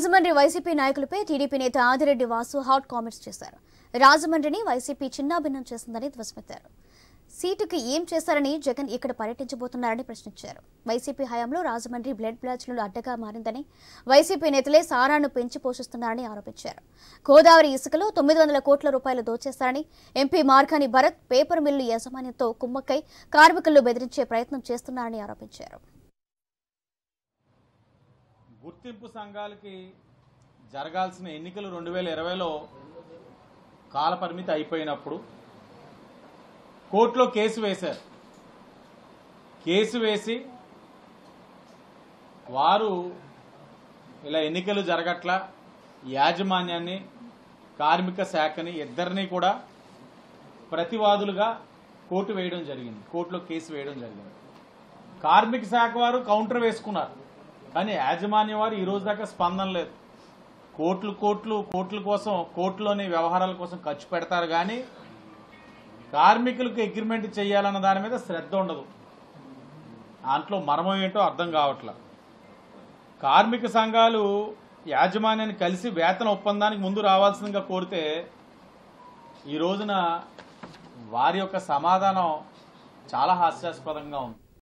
Rajahmundry YCP నాయకులపై TDP నేత Adireddy Vasu hot comments చేశారు. రాజమండ్రిని వైసీపీ చిన్నాభిన్నం చేసిందని ధ్వజమెత్తారు. సీటుకి ఏం చేశారని జగన్ ఇక్కడ పర్యటించబోతున్నారని ప్రశ్నించారు. వైసీపీ హయాంలో రాజమండ్రి బ్లడ్ బ్లాచ్లు అడ్డగా మారిందని, వైసీపీ నేతలే సారాను పెంచి పోషిస్తున్నారని ఆరోపించారు. గోదావరి ఇసుకలో 900 కోట్ల రూపాయలు దోచేశారని, MP Margani Bharat paper mill యాజమాన్యంతో కుమ్మక్కై కార్మికులను బెదిరించే ప్రయత్నం చేస్తున్నారని ఆరోపించారు. గుర్తింపు సంఘాలకి జరగాల్సిన ఎన్నికలు 2020లో కాలపరిమితి అయిపోయినప్పుడు కోర్టులో కేసు వేశారు. కేసు వేసి వారు ఇలా ఎన్నికలు జరగట్లా, యాజమాన్యాన్ని కార్మిక శాఖని ఇద్దరిని కూడా ప్రతివాదులుగా కోర్టులో కేసు వేయడం జరిగింది. కార్మిక శాఖ వారు కౌంటర్ వేసుకున్నారు, కానీ యాజమాన్యం వారు ఈ రోజు దాకా స్పందన లేదు. కోర్టుల కోసం కోర్టులోని వ్యవహారాల కోసం ఖర్చు పెడతారు, కానీ కార్మికులకు అగ్రిమెంట్ చేయాలన్న దాని మీద శ్రద్ధ ఉండదు. దాంట్లో మర్మం ఏంటో అర్థం కావట్లా. కార్మిక సంఘాలు యాజమాన్యాన్ని కలిసి వేతన ఒప్పందానికి ముందు రావాల్సిందిగా కోరితే ఈ రోజున వారి యొక్క సమాధానం చాలా హాస్యాస్పదంగా ఉంది.